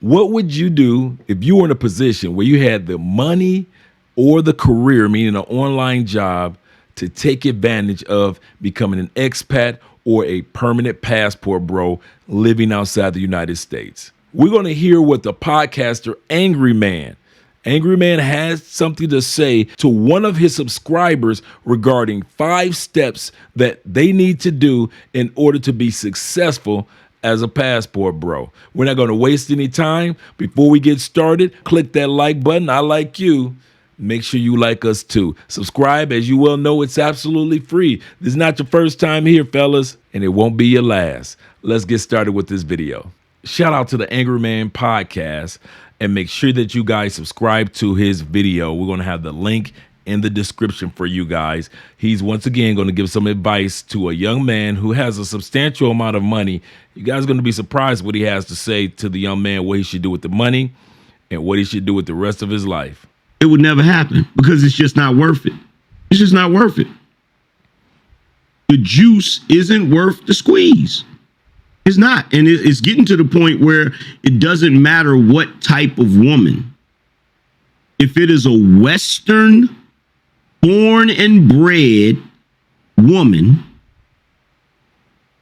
What would you do if you were in a position where you had the money or the career, meaning an online job, to take advantage of becoming an expat or a permanent passport bro living outside the United States? We're going to hear what the podcaster Angry Man has something to say to one of his subscribers regarding 5 steps that they need to do in order to be successful as a passport bro. We're not going to waste any time. Before we get started, click that like button. I like you. Make sure you like us too. Subscribe. As you well know, it's absolutely free. This is not your first time here, fellas, and it won't be your last. Let's get started with this video. Shout out to the Angry Man podcast, and make sure that you guys subscribe to his video. We're going to have the link in the description for you guys. He's once again going to give some advice to a young man who has a substantial amount of money. You guys are going to be surprised what he has to say to the young man, what he should do with the money and what he should do with the rest of his life. It would never happen because it's just not worth it. It's just not worth it. The juice isn't worth the squeeze. It's not. And it's getting to the point where it doesn't matter what type of woman. If it is a Western born and bred woman,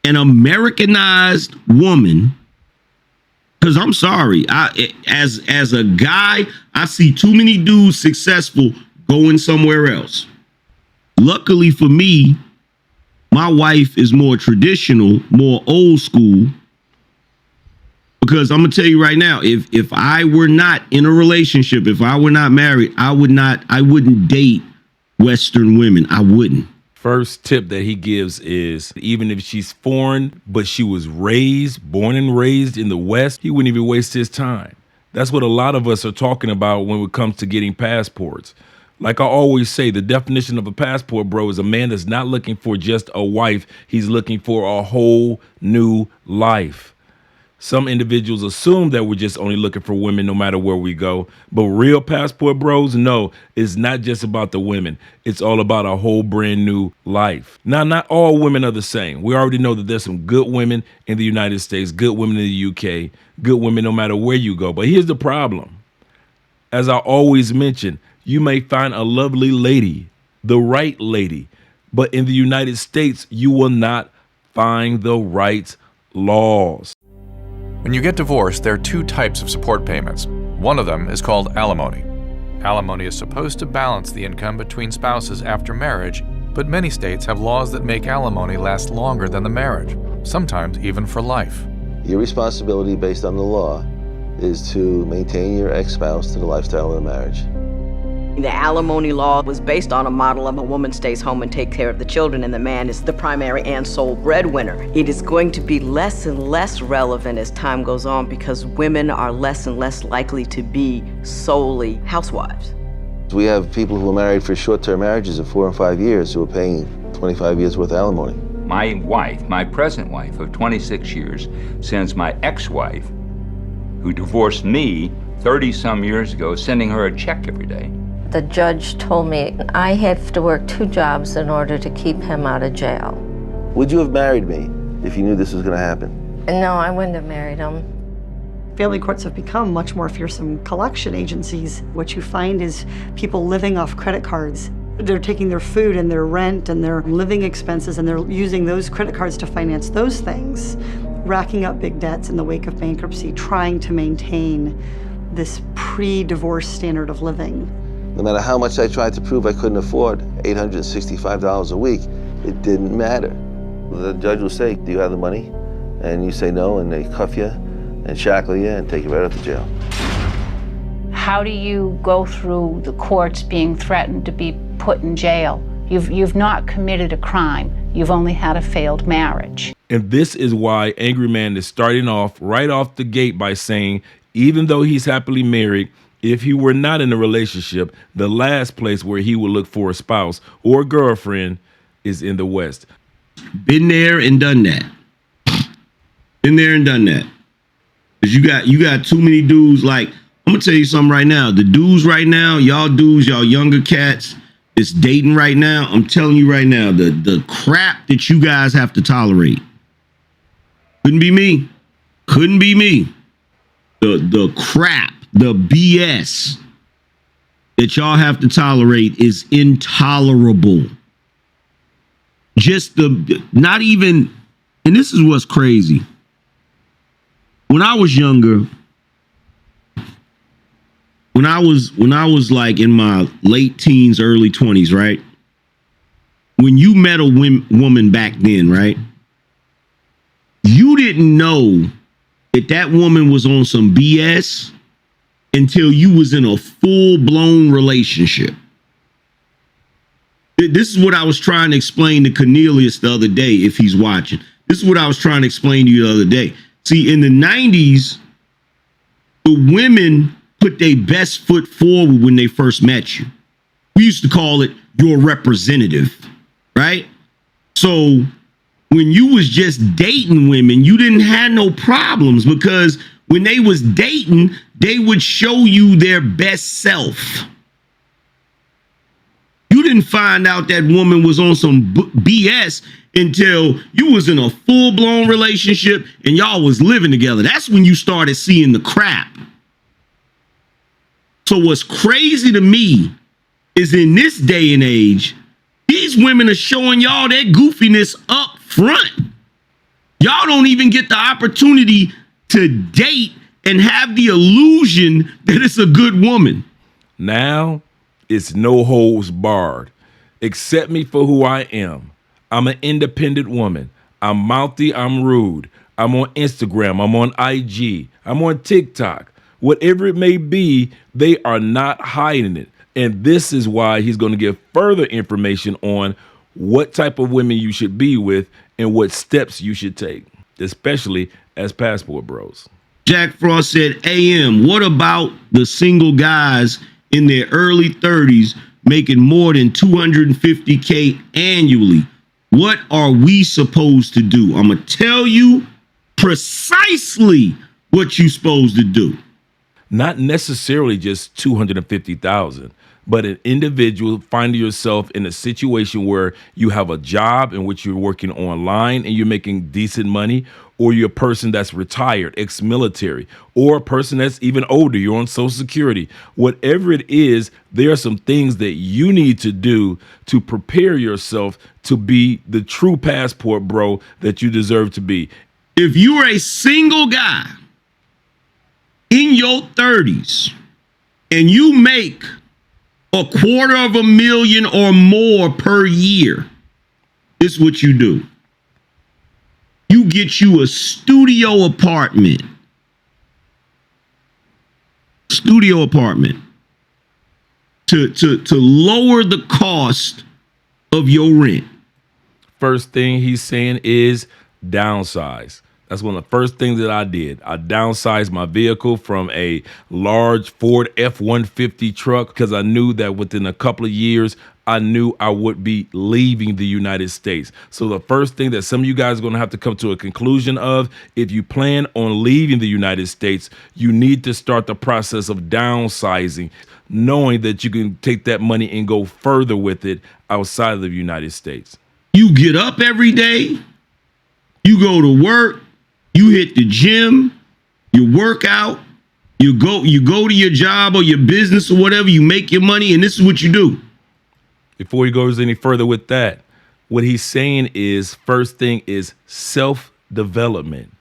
an Americanized woman, because I'm sorry, as a guy, I see too many dudes successful going somewhere else. Luckily for me, my wife is more traditional, more old school. Because I'm gonna tell you right now, if I were not in a relationship, if I were not married, I wouldn't date Western women. I wouldn't. First tip that he gives is even if she's foreign, but she was born and raised in the West, he wouldn't even waste his time. That's what a lot of us are talking about when it comes to getting passports. Like I always say, the definition of a passport bro is a man that's not looking for just a wife. He's looking for a whole new life. Some individuals assume that we're just only looking for women no matter where we go. But real passport bros, no, it's not just about the women. It's all about a whole brand new life. Now, not all women are the same. We already know that there's some good women in the United States, good women in the UK, good women no matter where you go. But here's the problem. As I always mention, you may find a lovely lady, the right lady, but in the United States, you will not find the right laws. When you get divorced, there are 2 types of support payments. One of them is called alimony. Alimony is supposed to balance the income between spouses after marriage, but many states have laws that make alimony last longer than the marriage, sometimes even for life. Your responsibility based on the law is to maintain your ex-spouse to the lifestyle of the marriage. The alimony law was based on a model of a woman stays home and takes care of the children, and the man is the primary and sole breadwinner. It is going to be less and less relevant as time goes on because women are less and less likely to be solely housewives. We have people who are married for short-term marriages of 4 and 5 years who are paying 25 years worth of alimony. My wife, my present wife of 26 years, sends my ex-wife, who divorced me 30-some years ago, sending her a check every day. The judge told me I have to work 2 jobs in order to keep him out of jail. Would you have married me if you knew this was going to happen? No, I wouldn't have married him. Family courts have become much more fearsome collection agencies. What you find is people living off credit cards. They're taking their food and their rent and their living expenses, and they're using those credit cards to finance those things, racking up big debts in the wake of bankruptcy, trying to maintain this pre-divorce standard of living. No matter how much I tried to prove I couldn't afford $865 a week, it didn't matter. The judge will say, do you have the money? And you say no, and they cuff you and shackle you and take you right out to jail. How do you go through the courts being threatened to be put in jail? You've not committed a crime. You've only had a failed marriage. And this is why Angry Man is starting off right off the gate by saying, even though he's happily married, if he were not in a relationship, the last place where he would look for a spouse or a girlfriend is in the West. Been there and done that. Been there and done that. Because you got too many dudes. Like, I'm gonna tell you something right now. The dudes right now, y'all dudes, y'all younger cats that's dating right now, I'm telling you right now, the crap that you guys have to tolerate. Couldn't be me. Couldn't be me. the crap, the BS that y'all have to tolerate is intolerable. Just not even, and this is what's crazy. When I was younger, when I was like in my late teens, early 20s, right? When you met a woman back then, right? You didn't know that woman was on some BS until you was in a full-blown relationship. This is what I was trying to explain to Cornelius the other day, if he's watching. This is what I was trying to explain to you the other day. See, in the 90s, the women put their best foot forward when they first met you. We used to call it your representative, right? So when you was just dating women, you didn't have no problems because when they was dating, they would show you their best self. You didn't find out that woman was on some BS until you was in a full-blown relationship and y'all was living together. That's when you started seeing the crap. So what's crazy to me is in this day and age, these women are showing y'all that goofiness up front. Y'all don't even get the opportunity to date and have the illusion that it's a good woman. Now it's no holds barred. Accept me for who I am. I'm an independent woman. I'm mouthy, I'm rude. I'm on Instagram, I'm on IG, I'm on TikTok. Whatever it may be, they are not hiding it. And this is why he's going to give further information on what type of women you should be with and what steps you should take, especially as passport bros. Jack Frost said, AM, what about the single guys in their early 30s making more than $250K annually? What are we supposed to do? I'm going to tell you precisely what you're supposed to do. Not necessarily just 250,000, but an individual finding yourself in a situation where you have a job in which you're working online and you're making decent money, or you're a person that's retired, ex-military, or a person that's even older, you're on Social Security. Whatever it is, there are some things that you need to do to prepare yourself to be the true passport bro that you deserve to be. If you're a single guy in your 30s and you make $250,000 or more per year, this is what you do. You get you a studio apartment. To lower the cost of your rent. First thing he's saying is downsize. That's one of the first things that I did. I downsized my vehicle from a large Ford F-150 truck because I knew that within a couple of years, I knew I would be leaving the United States. So the first thing that some of you guys are going to have to come to a conclusion of, if you plan on leaving the United States, you need to start the process of downsizing, knowing that you can take that money and go further with it outside of the United States. You get up every day, you go to work, you hit the gym, you work out, you go to your job or your business or whatever, you make your money, and this is what you do. Before he goes any further with that, what he's saying is, first thing is self-development.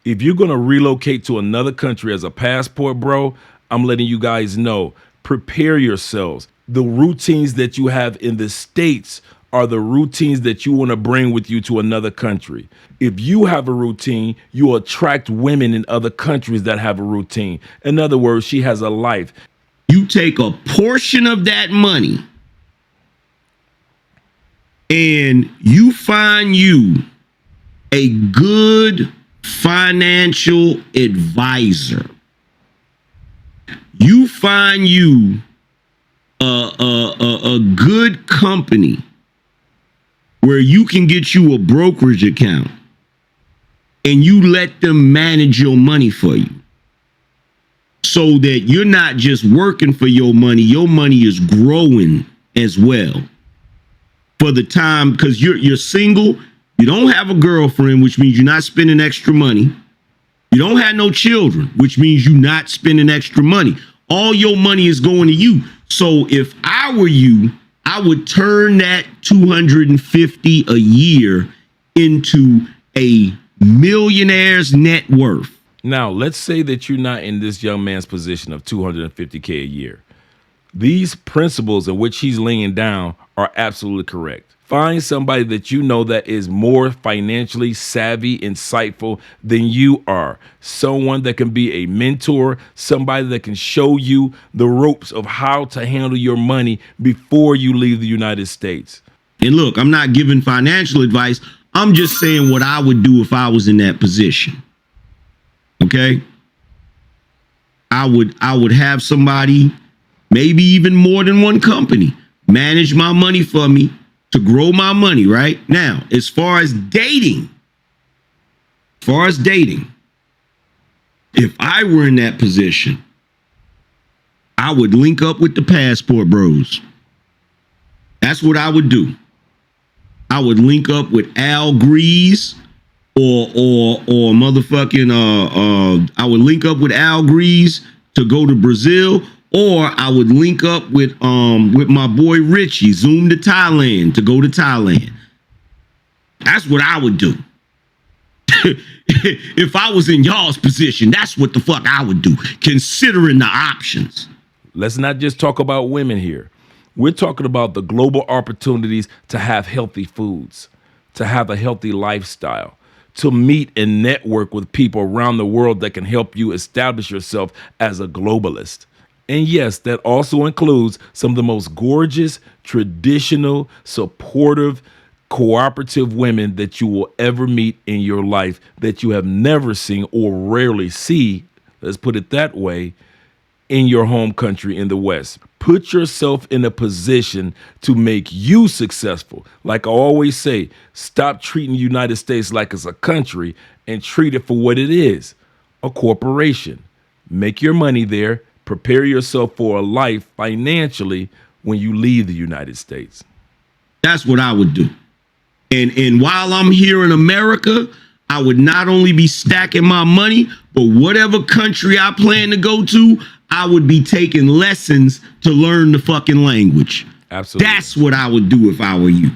If you're going to relocate to another country as a passport bro, I'm letting you guys know, prepare yourselves. The routines that you have in the States are the routines that you want to bring with you to another country. If you have a routine, you attract women in other countries that have a routine. In other words, she has a life. You take a portion of that money and you find you a good financial advisor. You find you a good company where you can get you a brokerage account and you let them manage your money for you so that you're not just working for your money is growing as well. For the time, because you're single, you don't have a girlfriend, which means you're not spending extra money. You don't have no children, which means you're not spending extra money. All your money is going to you. So if I were you, I would turn that $250 a year into a millionaire's net worth. Now, let's say that you're not in this young man's position of $250K a year. These principles in which he's laying down are absolutely correct. Find somebody that you know that is more financially savvy, insightful than you are. Someone that can be a mentor, somebody that can show you the ropes of how to handle your money before you leave the United States. And look, I'm not giving financial advice. I'm just saying what I would do if I was in that position. Okay? I would have somebody, maybe even more than one company, manage my money for me to grow my money, right? Now, as far as dating, if I were in that position, I would link up with the passport bros. That's what I would do. I would link up with Al Grease or motherfucking I would link up with Al Grease to go to Brazil, or I would link up with my boy Richie, Zoom to Thailand, to go to Thailand. That's what I would do. If I was in y'all's position, that's what the fuck I would do, considering the options. Let's not just talk about women here. We're talking about the global opportunities to have healthy foods, to have a healthy lifestyle, to meet and network with people around the world that can help you establish yourself as a globalist. And yes, that also includes some of the most gorgeous, traditional, supportive, cooperative women that you will ever meet in your life that you have never seen or rarely see, let's put it that way, in your home country in the West. Put yourself in a position to make you successful. Like I always say, stop treating the United States like it's a country and treat it for what it is, a corporation. Make your money there. Prepare yourself for a life financially when you leave the United States. That's what I would do. And while I'm here in America, I would not only be stacking my money, but whatever country I plan to go to, I would be taking lessons to learn the fucking language. Absolutely. That's what I would do if I were you.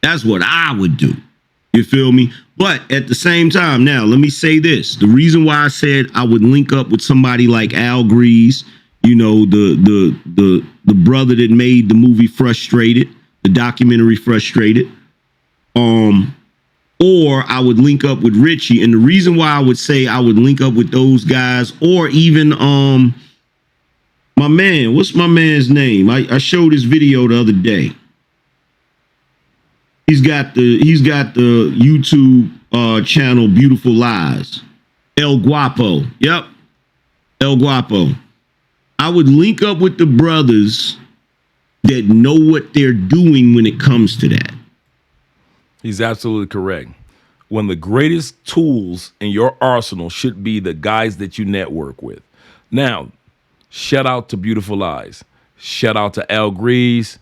That's what I would do. You feel me? But at the same time, now, let me say this. The reason why I said I would link up with somebody like Al Grease, you know, the brother that made the movie Frustrated, the documentary Frustrated, or I would link up with Richie. And the reason why I would say I would link up with those guys, or even my man, what's my man's name? I showed his video the other day. He's got the YouTube channel Beautiful Lies. El Guapo. Yep. El Guapo. I would link up with the brothers that know what they're doing when it comes to that. He's absolutely correct. One of the greatest tools in your arsenal should be the guys that you network with. Now, shout out to Beautiful Eyes. Shout out to Al Grease.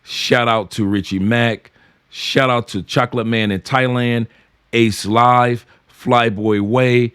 Shout out to Richie Mack. Shout out to Chocolate Man in Thailand, Ace Live, Flyboy Way,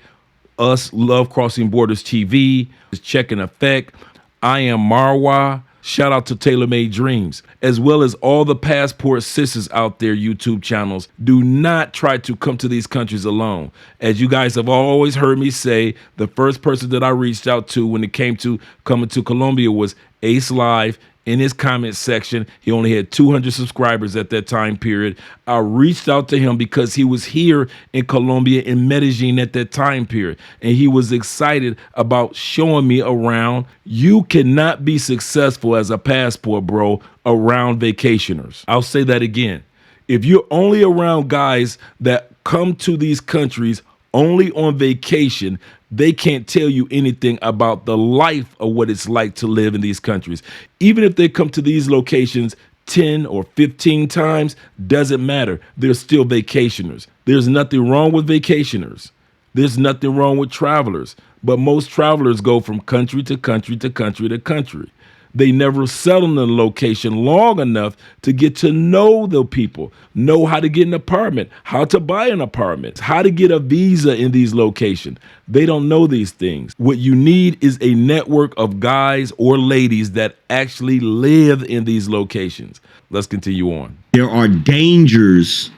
us, Love Crossing Borders TV, Check in Effect, I Am Marwa. Shout out to Tailor Made Dreams, as well as all the Passport Sisters out there, YouTube channels. Do not try to come to these countries alone. As you guys have always heard me say, the first person that I reached out to when it came to coming to Colombia was Ace Live. In his comment section, he only had 200 subscribers at that time period. I reached out to him because he was here in Colombia, in Medellin at that time period, and he was excited about showing me around. You cannot be successful as a passport bro around vacationers. I'll say that again. If you're only around guys that come to these countries only on vacation, they can't tell you anything about the life of what it's like to live in these countries. Even if they come to these locations 10 or 15 times, doesn't matter. They're still vacationers. There's nothing wrong with vacationers. There's nothing wrong with travelers. But most travelers go from country to country to country to country. They never settle in a location long enough to get to know the people, know how to get an apartment, how to buy an apartment, how to get a visa in these locations. They don't know these things. What you need is a network of guys or ladies that actually live in these locations. Let's continue on. There are dangers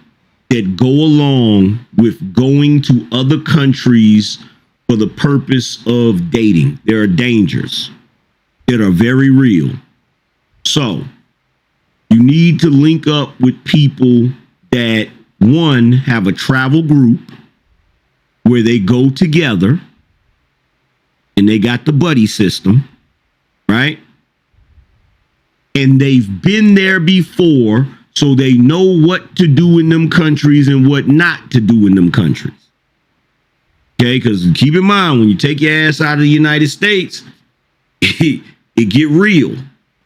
that go along with going to other countries for the purpose of dating. There are dangers that are very real. So you need to link up with people that, one, have a travel group where they go together and they got the buddy system, right? And they've been there before, so they know what to do in them countries and what not to do in them countries. Okay, because keep in mind, when you take your ass out of the United States, it get real.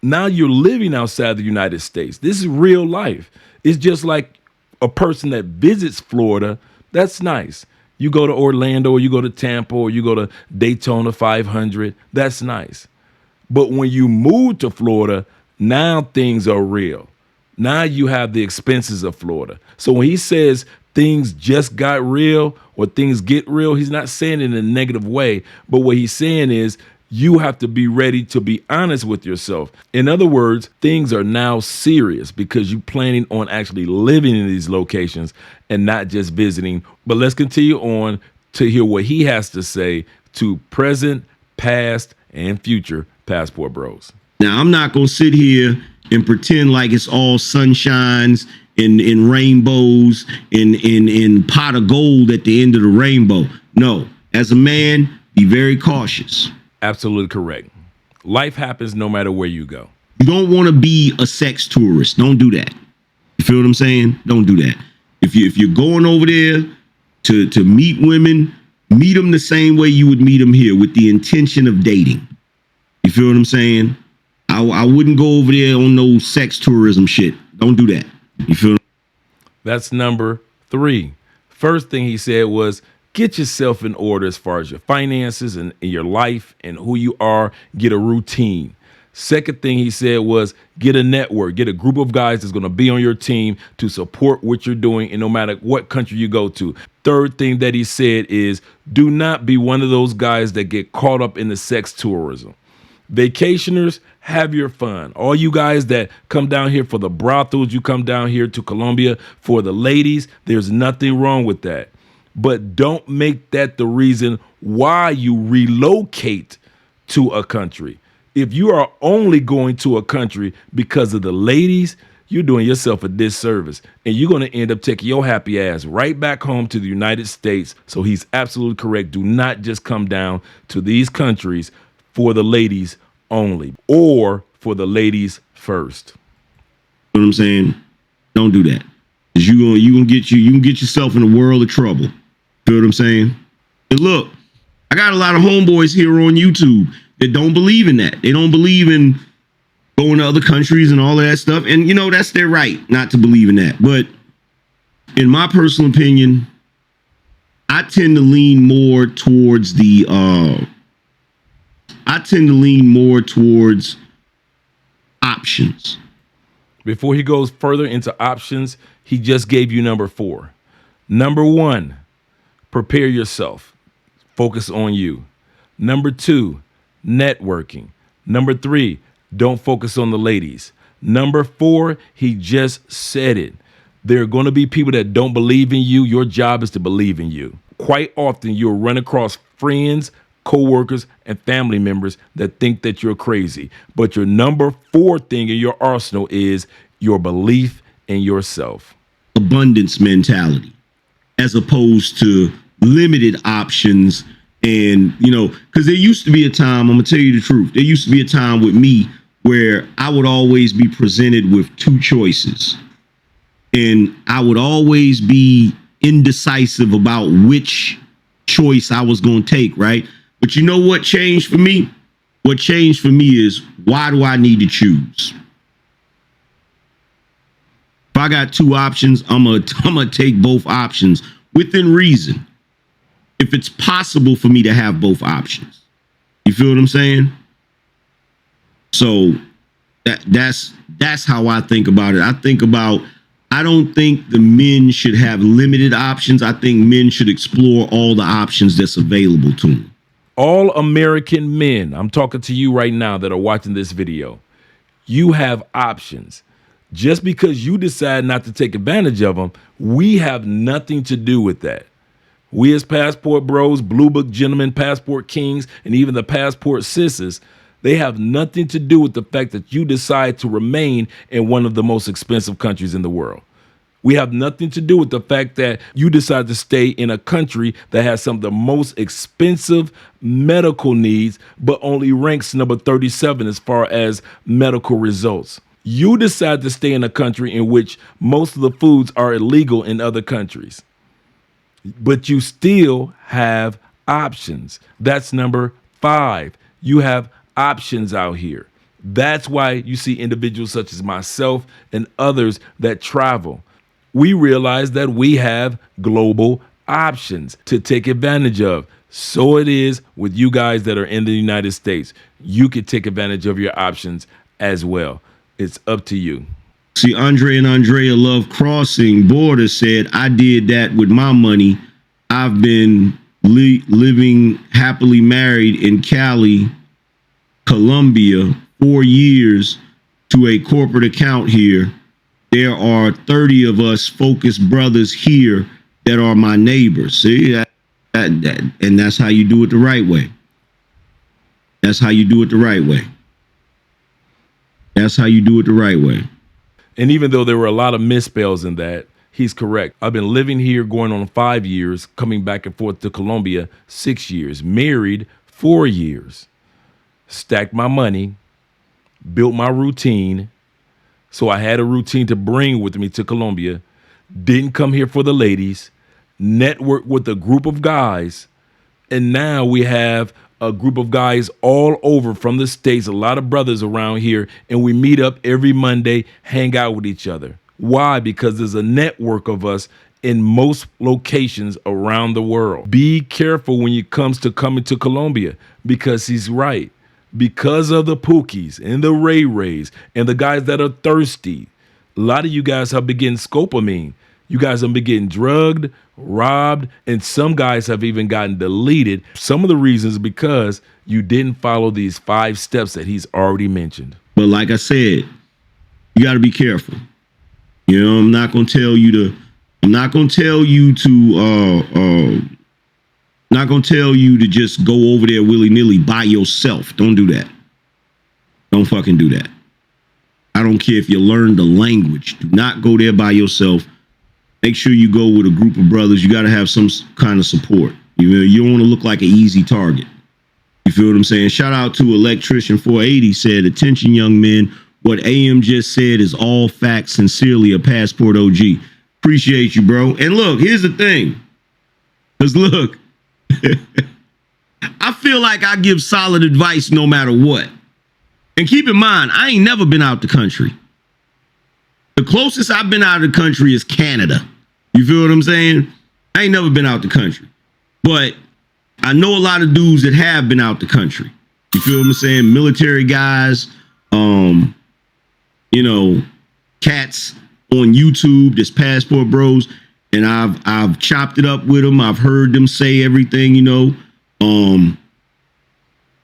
Now you're living outside the United States. This is real life. It's just like a person that visits Florida. That's nice. You go to Orlando, or you go to Tampa, or you go to Daytona 500. That's nice. But when you move to Florida, now things are real. Now you have the expenses of Florida. So when he says things just got real or things get real, he's not saying it in a negative way. But what he's saying is you have to be ready to be honest with yourself. In other words, things are now serious because you're planning on actually living in these locations and not just visiting. But let's continue on to hear what he has to say to present, past, and future Passport Bros. Now, I'm not going to sit here and pretend like it's all sunshines and rainbows and pot of gold at the end of the rainbow. No, as a man, be very cautious. Absolutely correct. Life happens no matter where you go. You don't want to be a sex tourist. Don't do that. You feel what I'm saying? Don't do that. If you're going over there to meet women, meet them the same way you would meet them here, with the intention of dating. You feel what I'm saying? I wouldn't go over there on no sex tourism shit. Don't do that. You feel? That's number 3. First thing he said was, get yourself in order as far as your finances and your life and who you are. Get a routine. Second thing he said was, get a network, get a group of guys that's going to be on your team to support what you're doing, and no matter what country you go to. Third thing that he said is, do not be one of those guys that get caught up in the sex tourism. Vacationers, have your fun. All you guys that come down here for the brothels, you come down here to Colombia for the ladies, there's nothing wrong with that. But don't make that the reason why you relocate to a country. If you are only going to a country because of the ladies, you're doing yourself a disservice, and you're going to end up taking your happy ass right back home to the United States. So he's absolutely correct. Do not just come down to these countries for the ladies only, or for the ladies first. You know what I'm saying? Don't do that. Cause you can get yourself in a world of trouble. Feel what I'm saying? And look, I got a lot of homeboys here on YouTube that don't believe in that. They don't believe in going to other countries and all of that stuff. And you know, that's their right not to believe in that. But in my personal opinion, I tend to lean more towards options. Before he goes further into options, he just gave you number 4. Number 1, prepare yourself. Focus on you. Number 2, networking. Number 3, don't focus on the ladies. Number 4, he just said it. There are going to be people that don't believe in you. Your job is to believe in you. Quite often, you'll run across friends, co-workers, and family members that think that you're crazy. But your number 4 thing in your arsenal is your belief in yourself. Abundance mentality, as opposed to limited options. And, you know, because there used to be a time, I'm going to tell you the truth, there used to be a time with me where I would always be presented with 2 choices. And I would always be indecisive about which choice I was going to take, right? But you know what changed for me? What changed for me is, why do I need to choose? If I got 2 options, I'm gonna take both options within reason. If it's possible for me to have both options. You feel what I'm saying? So So that's how I think about it. I don't think the men should have limited options. I think men should explore all the options that's available to them. All American men, I'm talking to you right now that are watching this video. You have options. Just because you decide not to take advantage of them, we have nothing to do with that. We as passport bros, blue book gentlemen, passport kings, and even the passport sisters, they have nothing to do with the fact that you decide to remain in one of the most expensive countries in the world. We have nothing to do with the fact that you decide to stay in a country that has some of the most expensive medical needs, but only ranks number 37 as far as medical results. You decide to stay in a country in which most of the foods are illegal in other countries, but you still have options. That's number 5. You have options out here. That's why you see individuals such as myself and others that travel. We realize that we have global options to take advantage of. So it is with you guys that are in the United States. You could take advantage of your options as well. It's up to you. See, Andre and Andrea Love Crossing Border said, I did that with my money. I've been living happily married in Cali, Colombia, 4 years to a corporate account here. There are 30 of us focused brothers here that are my neighbors. See, and that's how you do it the right way. That's how you do it the right way. That's how you do it the right way. And even though there were a lot of misspells in that, he's correct. I've been living here going on 5 years, coming back and forth to Colombia 6 years, married 4 years. Stacked my money, built my routine. So I had a routine to bring with me to Colombia. Didn't come here for the ladies. Networked with a group of guys. And now we have a group of guys all over from the States, a lot of brothers around here. And we meet up every Monday, hang out with each other. Why? Because there's a network of us in most locations around the world. Be careful when it comes to coming to Colombia, because he's right. Because of the Pookies and the Ray Rays and the guys that are thirsty, a lot of you guys have been getting scopamine. You guys have been getting drugged, robbed, and some guys have even gotten deleted. Some of the reasons because you didn't follow these 5 steps that he's already mentioned. But like I said, you got to be careful. You know, I'm not going to tell you to just go over there willy-nilly by yourself. Don't do that. Don't fucking do that. I don't care if you learn the language. Do not go there by yourself. Make sure you go with a group of brothers. You got to have some kind of support. You don't want to look like an easy target. You feel what I'm saying? Shout out to Electrician 480 said, attention young men, what AM just said is all facts. Sincerely, a passport OG. Appreciate you, bro. And look, here's the thing. Because look, I feel like I give solid advice no matter what. And keep in mind, I ain't never been out the country. The closest I've been out of the country is Canada. You feel what I'm saying? I ain't never been out the country. But I know a lot of dudes that have been out the country. You feel what I'm saying? Military guys, cats on YouTube, this passport bros. And I've chopped it up with them. I've heard them say everything, I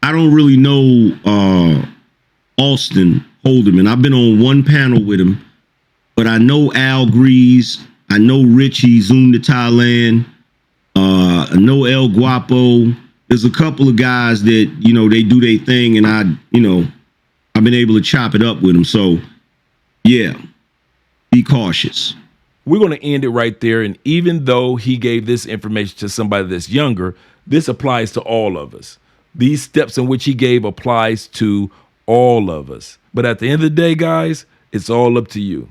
don't really know Austin Holderman. I've been on one panel with him, but I know Al Grease. I know Richie Zoom to Thailand. I know El Guapo. There's a couple of guys that, they do their thing, and I've been able to chop it up with them. So, yeah, be cautious. We're going to end it right there. And even though he gave this information to somebody that's younger, this applies to all of us. These steps in which he gave applies to all of us. But at the end of the day, guys, it's all up to you.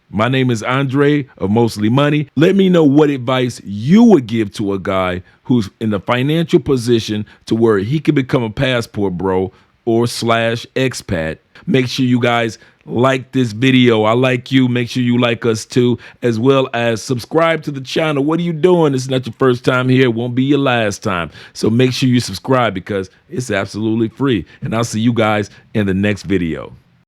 My name is Andre of Mostly Money. Let me know what advice you would give to a guy who's in a financial position to where he can become a passport bro or /expat. Make sure you guys like this video. I like you. Make sure you like us too, as well as subscribe to the channel. What are you doing? It's not your first time here. It won't be your last time. So make sure you subscribe because it's absolutely free. And I'll see you guys in the next video.